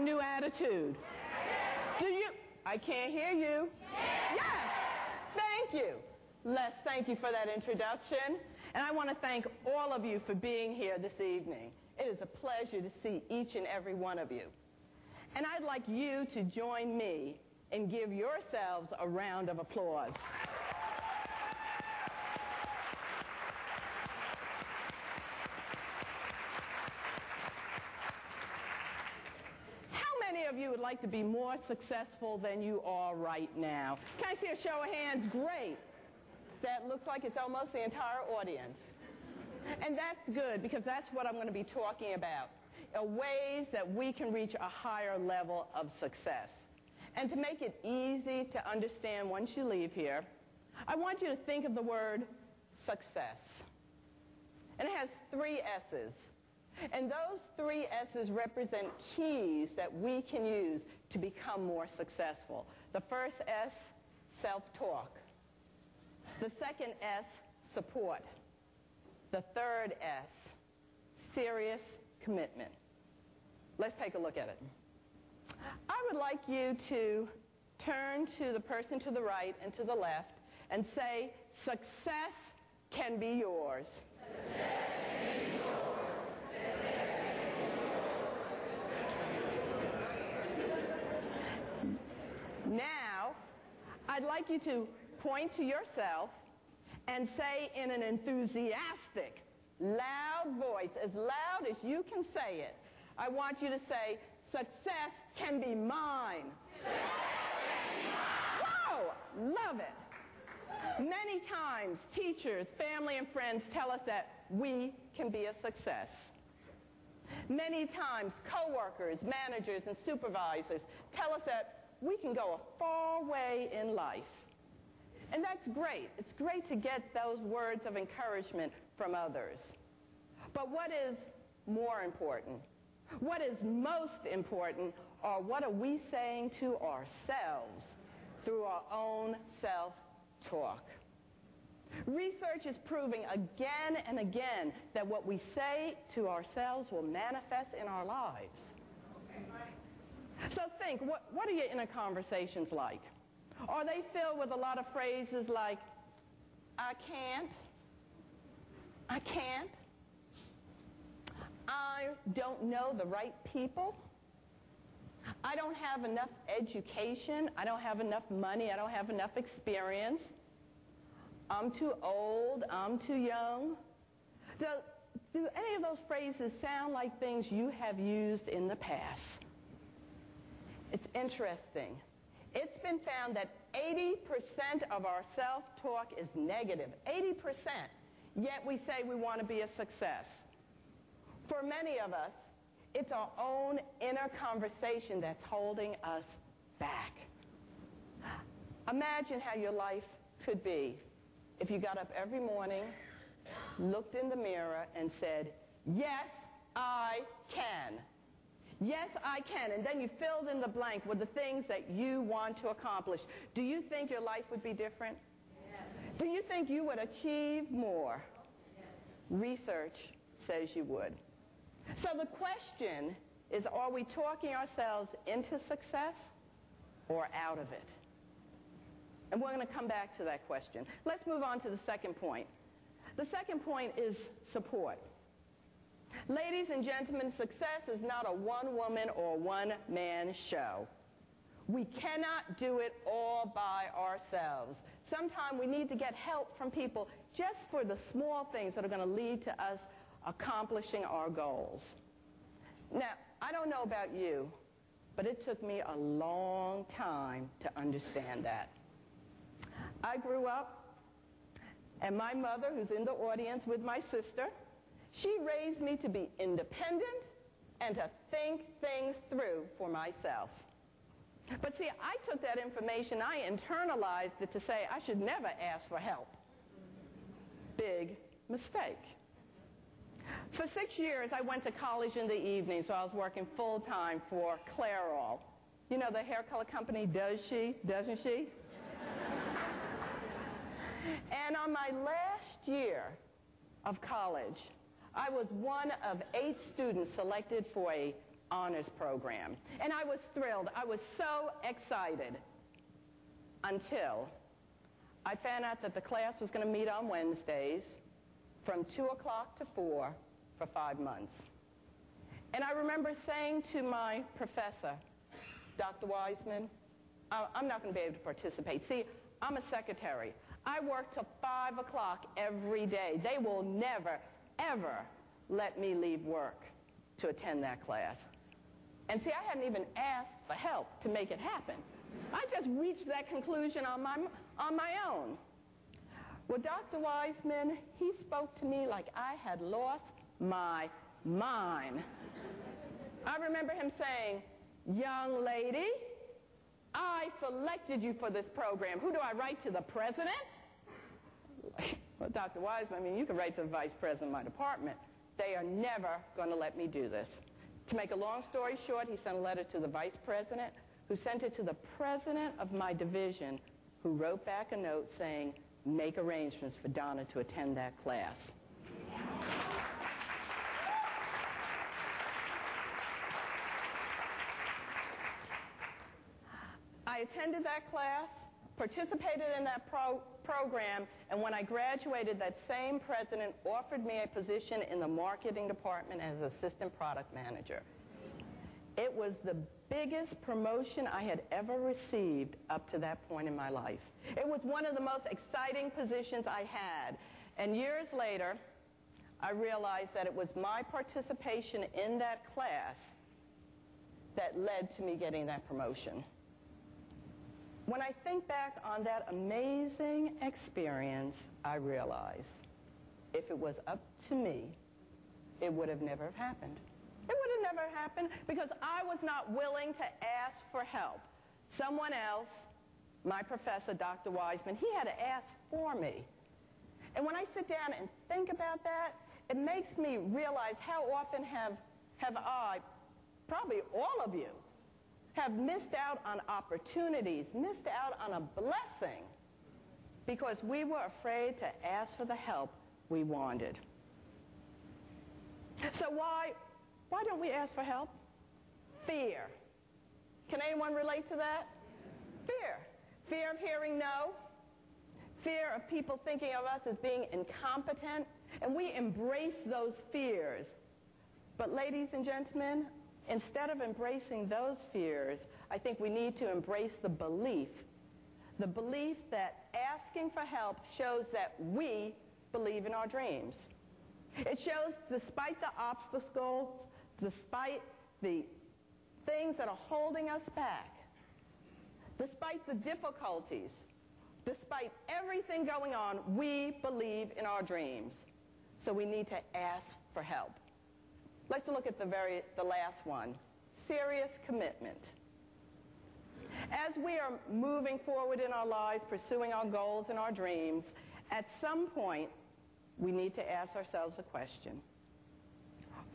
a new attitude? Do you? I can't hear you. Yes. Thank you. Les, thank you for that introduction. And I want to thank all of you for being here this evening. It is a pleasure to see each and every one of you. And I'd like you to join me and give yourselves a round of applause. How many of you would like to be more successful than you are right now? Can I see a show of hands? Great. That looks like it's almost the entire audience. And that's good, because that's what I'm going to be talking about, ways that we can reach a higher level of success. And to make it easy to understand once you leave here, I want you to think of the word success. And it has 3 S's. And those 3 S's represent keys that we can use to become more successful. The first S, self-talk. The second S, support. The third S, serious commitment. Let's take a look at it. I would like you to turn to the person to the right and to the left and say, success can be yours. Success can be yours. Success can be yours. Now, I'd like you to point to yourself and say in an enthusiastic, loud voice, as loud as you can say it, I want you to say, success can be mine. Success can be mine. Whoa! Love it. Many times, teachers, family, and friends tell us that we can be a success. Many times, coworkers, managers, and supervisors tell us that we can go a far way in life. And that's great. It's great to get those words of encouragement from others. But what is more important? What is most important, or what are we saying to ourselves through our own self-talk? Research is proving again and again that what we say to ourselves will manifest in our lives. So think, what are your inner conversations like? Are they filled with a lot of phrases like, I can't, I don't know the right people, I don't have enough education, I don't have enough money, I don't have enough experience, I'm too old, I'm too young? Do any of those phrases sound like things you have used in the past? It's interesting. It's been found that 80% of our self-talk is negative. 80%. Yet we say we want to be a success. For many of us, it's our own inner conversation that's holding us back. Imagine how your life could be if you got up every morning, looked in the mirror, and said, yes, I can. Yes, I can. And then you filled in the blank with the things that you want to accomplish. Do you think your life would be different? Yes. Do you think you would achieve more? Yes. Research says you would. So the question is, are we talking ourselves into success or out of it? And we're going to come back to that question. Let's move on to the second point. The second point is support. Ladies and gentlemen, success is not a one-woman or one-man show. We cannot do it all by ourselves. Sometimes we need to get help from people just for the small things that are going to lead to us accomplishing our goals. Now, I don't know about you, but it took me a long time to understand that. I grew up, and my mother, who's in the audience with my sister, she raised me to be independent and to think things through for myself. But see, I took that information, I internalized it to say I should never ask for help. Big mistake. For 6 years, I went to college in the evening, so I was working full-time for Clairol. You know the hair color company, doesn't she? And on my last year of college, I was one of 8 students selected for a honors program. And I was thrilled. I was so excited until I found out that the class was going to meet on Wednesdays from 2 o'clock to 4 for 5 months. And I remember saying to my professor, Dr. Wiseman, I'm not going to be able to participate. See, I'm a secretary. I work till 5 o'clock every day. They will never, ever let me leave work to attend that class. And see, I hadn't even asked for help to make it happen. I just reached that conclusion on my own. Well, Dr. Wiseman, he spoke to me like I had lost my mind. I remember him saying, "Young lady, I selected you for this program. Who do I write to, the president?" Well, Dr. Wiseman, I mean, you can write to the vice president of my department. They are never going to let me do this. To make a long story short, he sent a letter to the vice president, who sent it to the president of my division, who wrote back a note saying, "Make arrangements for Donna to attend that class." I attended that class, participated in that program, and when I graduated, that same president offered me a position in the marketing department as assistant product manager. It was the biggest promotion I had ever received up to that point in my life. It was one of the most exciting positions I had. And years later, I realized that it was my participation in that class that led to me getting that promotion. When I think back on that amazing experience, I realize if it was up to me, it would have never happened. It would have never happened because I was not willing to ask for help. Someone else, my professor, Dr. Wiseman, he had to ask for me. And when I sit down and think about that, it makes me realize how often have I, probably all of you, have missed out on opportunities, missed out on a blessing because we were afraid to ask for the help we wanted. So why don't we ask for help? Fear. Can anyone relate to that? Fear. Fear of hearing no. Fear of people thinking of us as being incompetent. And we embrace those fears. But ladies and gentlemen, instead of embracing those fears, I think we need to embrace the belief that asking for help shows that we believe in our dreams. It shows despite the obstacles, despite the things that are holding us back, despite the difficulties, despite everything going on, we believe in our dreams. So we need to ask for help. Let's look at the last one, serious commitment. As we are moving forward in our lives, pursuing our goals and our dreams, at some point, we need to ask ourselves a question.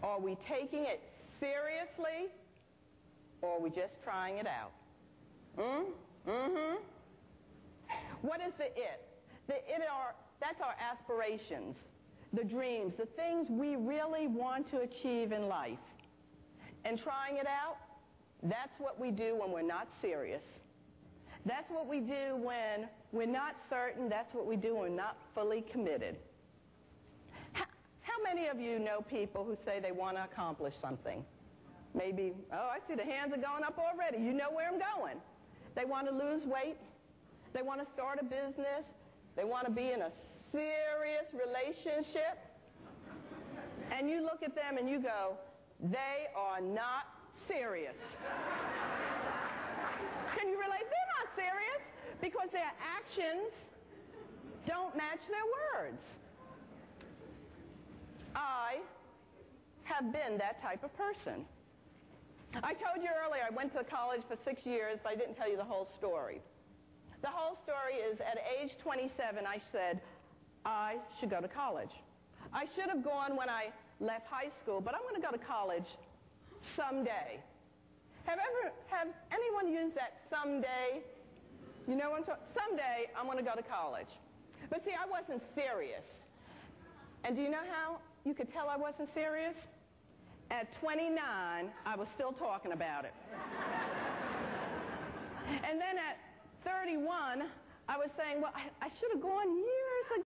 Are we taking it seriously, or are we just trying it out? What is the it? That's our aspirations, the dreams, the things we really want to achieve in life. And trying it out, that's what we do when we're not serious. That's what we do when we're not certain. That's what we do when we're not fully committed. How many of you know people who say they want to accomplish something? Maybe, oh, I see the hands are going up already. You know where I'm going. They want to lose weight. They want to start a business. They want to be in a serious relationship. And you look at them and you go, they are not serious. Can you relate? They're not serious because their actions don't match their words. I have been that type of person. I told you earlier I went to college for 6 years, but I didn't tell you the whole story. The whole story is at age 27, I said, I should go to college. I should have gone when I left high school, but I'm going to go to college someday. Have anyone used that someday? You know what I'm talking? Someday I'm going to go to college. But see, I wasn't serious. And do you know how you could tell I wasn't serious? At 29, I was still talking about it. And then at 31, I was saying, well, I should have gone years